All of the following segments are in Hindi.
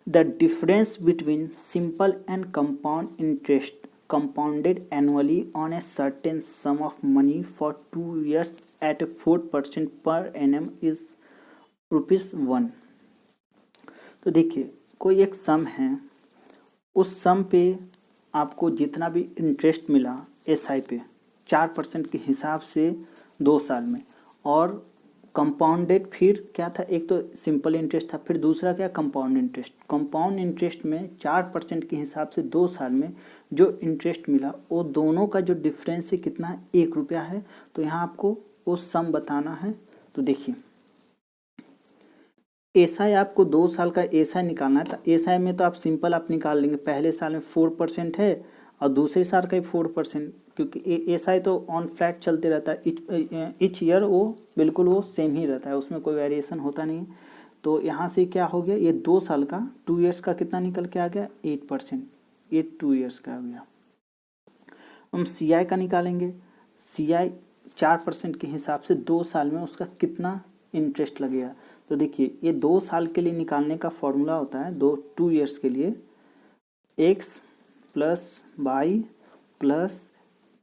The difference between simple and compound interest compounded annually on a certain sum of money for 2 years at 4% per annum is ₹1। तो देखिए कोई एक सम है, उस सम पे आपको जितना भी इंटरेस्ट मिला SI पे 4% के हिसाब से 2 साल में, और कंपाउंडेड फिर क्या था, एक तो सिंपल इंटरेस्ट था, फिर दूसरा क्या कंपाउंड इंटरेस्ट। कंपाउंड इंटरेस्ट में 4% के हिसाब से 2 साल में जो इंटरेस्ट मिला वो दोनों का जो डिफरेंस है कितना है, ₹1 है। तो यहाँ आपको वो सम बताना है। तो देखिए एसआई आपको 2 साल का एसआई निकालना है। तो एसआई में तो आप सिंपल आप निकाल लेंगे, पहले साल में 4% है और दूसरे साल का ही 4%, क्योंकि एसआई तो ऑन फ्लैट चलते रहता है, इच ईयर वो बिल्कुल वो सेम ही रहता है, उसमें कोई वेरिएशन होता नहीं है। तो यहाँ से क्या हो गया, ये 2 साल का 2 ईयर्स का कितना निकल के आ गया 8%, ये 2 ईयर्स का आ गया। हम सीआई का निकालेंगे, सीआई 4% के हिसाब से 2 साल में उसका कितना इंटरेस्ट लगेगा। तो देखिए ये 2 साल के लिए निकालने का फॉर्मूला होता है 2 ईयर्स के लिए x plus by plus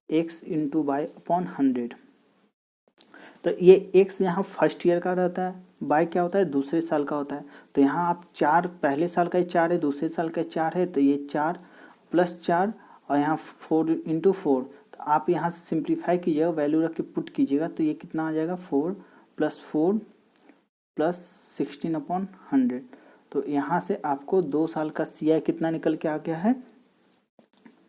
x into by upon 100। तो ये x यहाँ फर्स्ट ईयर का रहता है, बाई क्या होता है दूसरे साल का होता है। तो यहाँ आप 4 पहले साल का 4 है, दूसरे साल का 4 है, तो ये 4 प्लस 4 और यहाँ 4 इंटू 4। तो आप यहाँ से सिंप्लीफाई कीजिएगा, वैल्यू रख के पुट कीजिएगा, तो ये कितना आ जाएगा 4 प्लस 16/100। तो यहाँ से आपको 2 साल का CI कितना निकल के आ गया है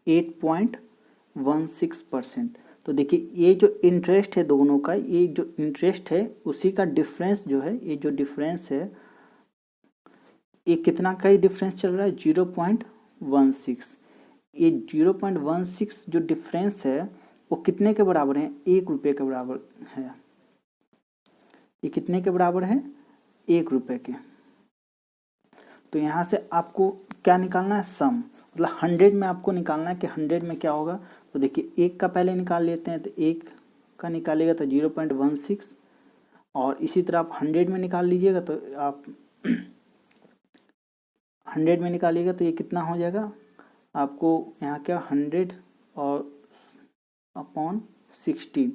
8.16%। तो देखिए ये जो इंटरेस्ट है दोनों का, ये जो इंटरेस्ट है उसी का डिफरेंस जो है, ये जो डिफरेंस है ये कितना का ही डिफरेंस चल रहा है 0.16। ये 0.16 जो डिफरेंस है वो कितने के बराबर है, ₹1 के बराबर है। ये कितने के बराबर है ₹1 के। तो यहाँ से आपको क्या निकालना है सम, मतलब 100 में आपको निकालना है कि 100 में क्या होगा। तो देखिए 1 का पहले निकाल लेते हैं, तो 1 का निकालेगा तो 0.16, और इसी तरह आप 100 में निकाल लीजिएगा तो आप 100 में निकालिएगा तो ये कितना हो जाएगा आपको यहाँ क्या 100 और अपॉन 16,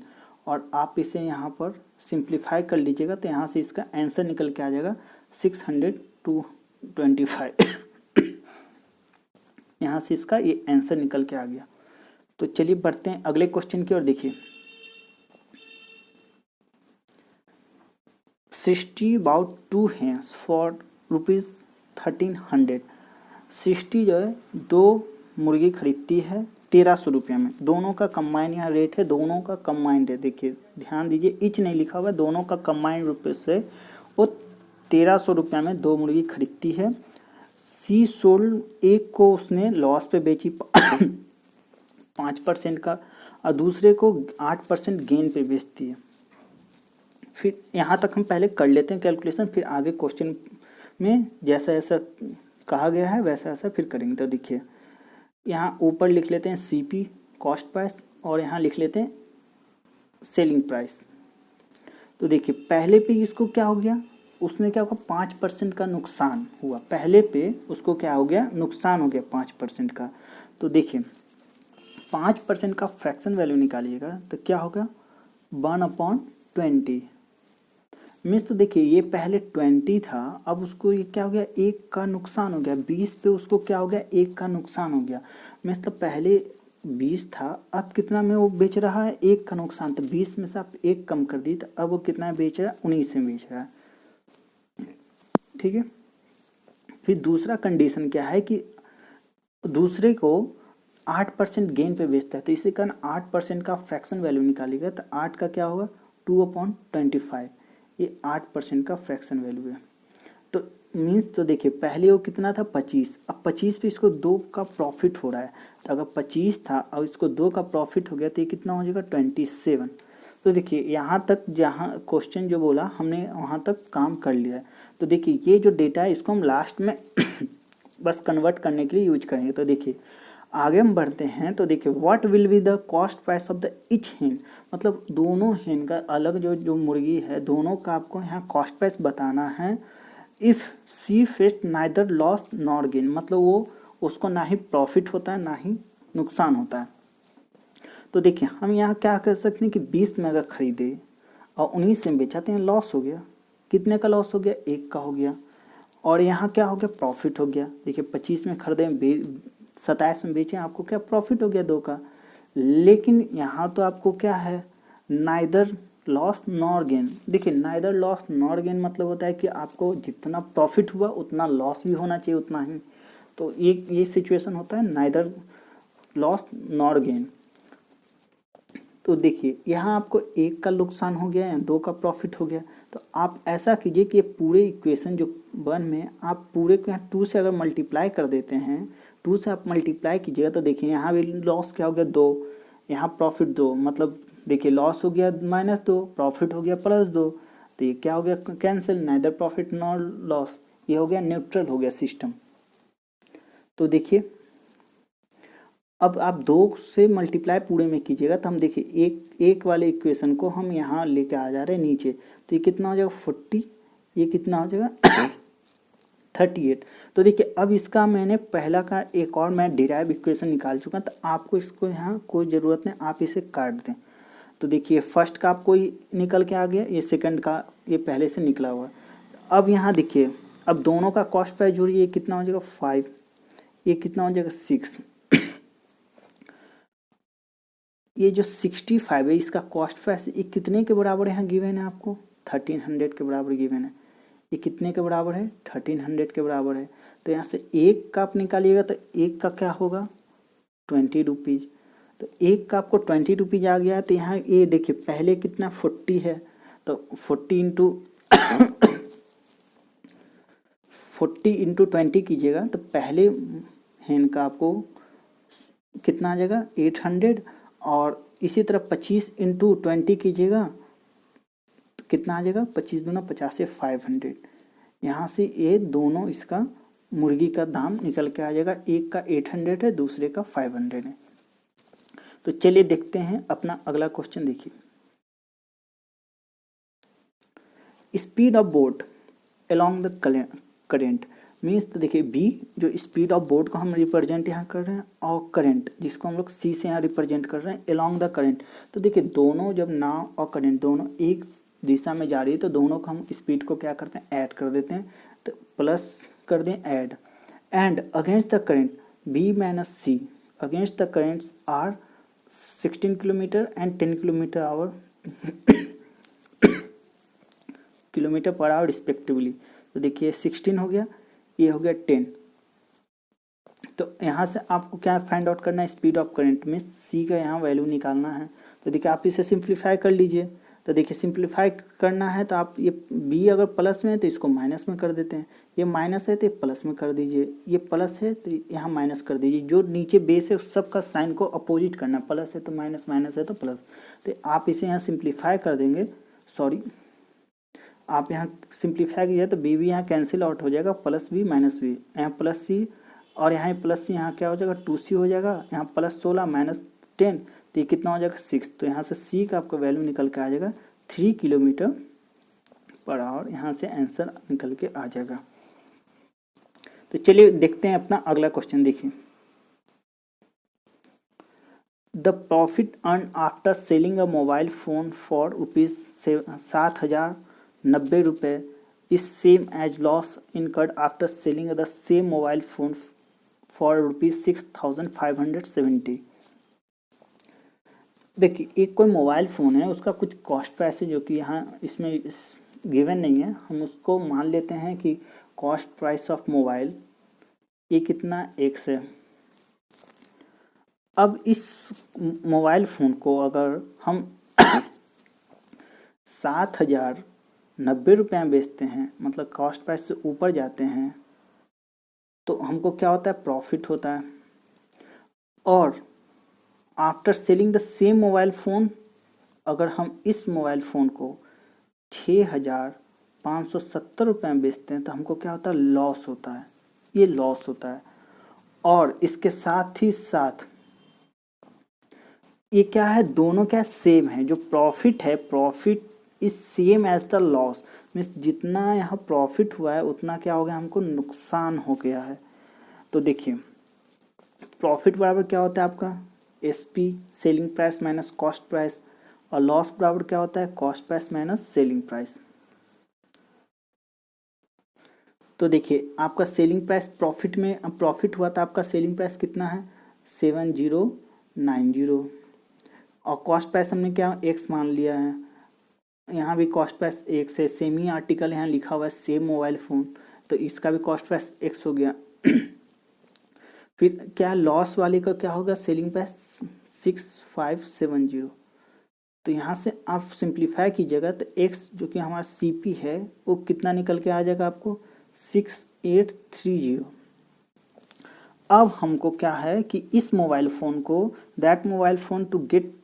और आप इसे यहाँ पर सिंप्लीफाई कर लीजिएगा तो यहाँ से इसका आंसर निकल के आ जाएगा 625। यहाँ से इसका ये आंसर निकल के आ गया। तो चलिए बढ़ते हैं अगले क्वेश्चन की ओर। देखिए 60 about 2 hens फॉर ₹1300। 60 जो है 2 मुर्गी खरीदती है 1300 में। दोनों का कंबाइन यहाँ रेट है, दोनों का कंबाइंड है। देखिए ध्यान दीजिए, इच नहीं लिखा हुआ है, दोनों का कंबाइंड रुपये से वो 1300 में 2 मुर्गी खरीदती है। सी सोल्ड, एक को उसने लॉस पे बेची 5% का, और दूसरे को 8% गेन पे बेचती है। फिर यहाँ तक हम पहले कर लेते हैं कैलकुलेशन, फिर आगे क्वेश्चन में जैसा ऐसा कहा गया है वैसा ऐसा फिर करेंगे। तो देखिए यहाँ ऊपर लिख लेते हैं CP कॉस्ट प्राइस, और यहाँ लिख लेते हैं सेलिंग प्राइस। तो देखिए पहले पे इसको क्या हो गया, उसने क्या होगा 5% का नुकसान हुआ, पहले पे उसको क्या हो गया नुकसान हो गया 5% का। तो देखिए 5% का फ्रैक्शन वैल्यू निकालिएगा तो क्या होगा 1/20 मीन्स। तो देखिए ये पहले 20 था, अब उसको ये क्या हो गया 1 का नुकसान हो गया, 20 पे उसको क्या हो गया 1 का नुकसान हो गया मीन्स। तो पहले 20 था, अब कितना में वो बेच रहा है 1 का नुकसान, तो 20 में से आप 1 कम कर दी तो अब वो कितना बेच रहा है 19 में बेच रहा है। ठीक है, फिर दूसरा कंडीशन क्या है कि दूसरे को 8% गेन पे बेचता है, तो इसी कारण 8% का फ्रैक्शन वैल्यू निकालिएगा तो 8 का क्या होगा 2/25, ये 8% का फ्रैक्शन वैल्यू है। तो मीन्स तो देखिए पहले वो कितना था 25, अब 25 पे इसको 2 का प्रॉफिट हो रहा है, तो अगर 25 था और इसको 2 का प्रॉफिट हो गया तो ये कितना हो जाएगा 27। तो देखिए यहाँ तक जहाँ क्वेश्चन जो बोला हमने वहाँ तक काम कर लिया है। तो देखिए ये जो डेटा है इसको हम लास्ट में बस कन्वर्ट करने के लिए यूज करेंगे। तो देखिए आगे हम बढ़ते हैं। तो देखिए what will be the cost price of the each हेन, मतलब दोनों हेन का अलग जो मुर्गी है दोनों का आपको यहाँ कॉस्ट प्राइस बताना है if C faced neither loss nor gain, मतलब वो उसको ना ही प्रॉफिट होता है ना ही नुकसान होता है। तो देखिए हम यहाँ क्या कर सकते हैं कि 20 में अगर खरीदे और 19 में बेचाते हैं, लॉस हो गया। कितने का लॉस हो गया? 1 का हो गया। और यहाँ क्या हो गया? प्रॉफिट हो गया। देखिए 25 में खरीदे 27 में बेचें, आपको क्या प्रॉफिट हो गया 2 का। लेकिन यहाँ तो आपको क्या है, नाइदर लॉस नॉर गेन। देखिए नाइदर लॉस नॉर गेन मतलब होता है कि आपको जितना प्रॉफिट हुआ उतना लॉस भी होना चाहिए उतना ही। तो ये सिचुएशन होता है नाइदर लॉस नॉर गेन। तो देखिए यहाँ आपको 1 का नुकसान हो गया या 2 का प्रॉफिट हो गया। तो आप ऐसा कीजिए कि ये पूरे इक्वेशन जो 1 में आप पूरे को यहाँ 2 से अगर मल्टीप्लाई कर देते हैं, 2 से आप मल्टीप्लाई कीजिएगा तो देखिए यहाँ भी लॉस क्या हो गया 2, यहाँ प्रॉफिट 2, मतलब देखिए लॉस हो गया -2, प्रॉफिट हो गया +2। तो ये क्या हो गया? Cancel, neither profit nor loss. ये हो गया न्यूट्रल हो गया सिस्टम। तो देखिए अब आप 2 से मल्टीप्लाई पूरे में कीजिएगा तो हम देखिए एक वाले इक्वेशन को हम यहाँ लेके आ जा रहे हैं नीचे। तो ये कितना हो जाएगा 40, ये कितना हो जाएगा 38। तो देखिए अब इसका मैंने पहला का एक और मैं डिराइव इक्वेशन निकाल चुका, तो आपको इसको यहाँ कोई ज़रूरत नहीं, आप इसे काट दें। तो देखिए फर्स्ट का आपको निकल के आ गया, ये सेकंड का ये पहले से निकला हुआ। अब यहाँ देखिए अब दोनों का कॉस्ट प्राइस जोड़िए, ये कितना हो जाएगा 5, ये कितना हो जाएगा 6। ये जो 65 है इसका कॉस्ट प्राइस ये कितने के बराबर यहाँ गिवन है? आपको 1300 के बराबर गिवन है। ये कितने के बराबर है? 1300 के बराबर है। तो यहाँ से 1 का आप निकालिएगा तो 1 का क्या होगा 20 रुपीज़। तो 1 का आपको 20 रुपीज़ आ गया है। तो यहाँ ये देखिए पहले कितना 40 है, तो 40 इंटू 20 कीजिएगा तो पहले हैंड का आपको कितना आ जाएगा 800। और इसी तरह 25 इंटू 20 कीजिएगा तो कितना आ जाएगा 25 दूना 50 से 500। यहाँ से ये दोनों इसका मुर्गी का दाम निकल के आ जाएगा, एक का 800 है दूसरे का 500 है। तो चलिए देखते हैं अपना अगला क्वेश्चन। देखिए speed of boat along the current means, तो देखिए बी जो स्पीड ऑफ बोट को हम रिप्रेजेंट यहाँ कर रहे हैं और करंट जिसको हम लोग सी से यहाँ रिप्रेजेंट कर रहे हैं अलोंग द करंट। तो देखिए दोनों जब नाव और करंट दोनों एक दिशा में जा रही है तो दोनों को हम स्पीड को क्या करते हैं ऐड कर देते हैं, तो प्लस कर दें add. And against the current B minus C against the currents are 16 kilometre and 10 kilometre per hour respectively. तो देखिए 16 हो गया, ये हो गया 10। तो यहाँ से आपको क्या फाइंड आउट करना है स्पीड ऑफ करंट में सी का यहाँ वैल्यू निकालना है। तो देखिए आप इसे सिंप्लीफाई कर लीजिए। तो देखिए सिंप्लीफाई करना है तो आप ये बी अगर प्लस में है तो इसको माइनस में कर देते हैं, ये माइनस है तो ये प्लस में कर दीजिए, ये प्लस है तो यहाँ माइनस कर दीजिए। जो नीचे बेस है उस सब का साइन को अपोजिट करना, प्लस है तो माइनस, माइनस है तो प्लस। तो आप इसे यहाँ सिंप्लीफाई कर देंगे, सॉरी आप यहाँ सिंप्लीफाई कीजिए तो बी भी यहाँ कैंसिल आउट हो जाएगा, प्लस बी माइनस बी, यहाँ प्लस सी और यहाँ प्लस सी, यहाँ क्या हो जाएगा 2c हो जाएगा, यहाँ प्लस 16 माइनस 10 तो ये कितना हो जाएगा 6। तो यहाँ से सी का आपका वैल्यू निकल के आ जाएगा 3 किलोमीटर पर आवर। यहाँ से आंसर निकल के आ जाएगा। तो चलिए देखते हैं अपना अगला क्वेश्चन। देखिए the profit earn after selling a mobile phone for ₹7,090 is same as loss incurred after selling the same mobile phone for ₹6,570। देखिए एक कोई मोबाइल फ़ोन है, उसका कुछ कॉस्ट प्राइस है जो कि यहाँ इसमें गिवन नहीं है, हम उसको मान लेते हैं कि कॉस्ट प्राइस ऑफ मोबाइल ये कितना x है। अब इस मोबाइल फ़ोन को अगर हम 7,090 में बेचते हैं, मतलब कॉस्ट प्राइस से ऊपर जाते हैं, तो हमको क्या होता है प्रॉफिट होता है। और after selling the same mobile phone, अगर हम इस मोबाइल फ़ोन को 6,570 में बेचते हैं तो हमको क्या होता है लॉस होता है, ये लॉस होता है। और इसके साथ ही साथ ये क्या है, दोनों क्या सेम है, जो प्रॉफिट है profit is same as the loss. Means जितना यहाँ प्रॉफिट हुआ है उतना क्या हो गया, हमको नुकसान हो गया है। तो देखिए प्रॉफिट बराबर क्या होता है आपका SP selling price minus cost price, और लॉस बराबर क्या होता है cost price minus selling price. तो देखिए आपका सेलिंग प्राइस प्रॉफिट में प्रॉफिट हुआ था आपका, सेलिंग प्राइस कितना है 7090, और कॉस्ट प्राइस हमने क्या एक्स मान लिया है, यहाँ भी कॉस्ट प्राइस एक्स है, सेम ही आर्टिकल यहाँ लिखा हुआ है सेम मोबाइल फ़ोन, तो इसका भी कॉस्ट प्राइस एक्स हो गया। फिर क्या लॉस वाले का क्या होगा सेलिंग प्राइस 6570, तो यहाँ से आप सिंप्लीफाई कीजिएगा तो एक्स जो कि हमारा सीपी है वो कितना निकल के आ जाएगा आपको 6830। अब हमको क्या है कि इस मोबाइल फ़ोन को that mobile phone to get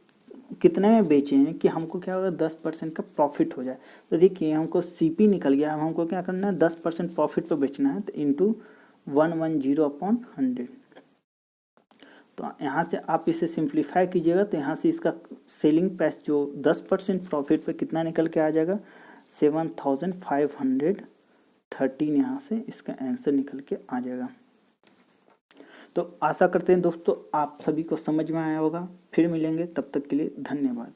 कितने में बेचे हैं कि हमको क्या होगा 10% का प्रॉफिट हो जाए। तो देखिए हमको सीपी निकल गया, अब हमको क्या करना है 10% प्रॉफिट पे बेचना है, तो इंटू 110/100। तो यहाँ से आप इसे सिंप्लीफाई कीजिएगा तो यहाँ से इसका सेलिंग प्राइस जो 10% प्रॉफिट पे कितना निकल के आ जाएगा 7513 यहाँ से इसका आंसर निकल के आ जाएगा। तो आशा करते हैं दोस्तों आप सभी को समझ में आया होगा। फिर मिलेंगे, तब तक के लिए धन्यवाद।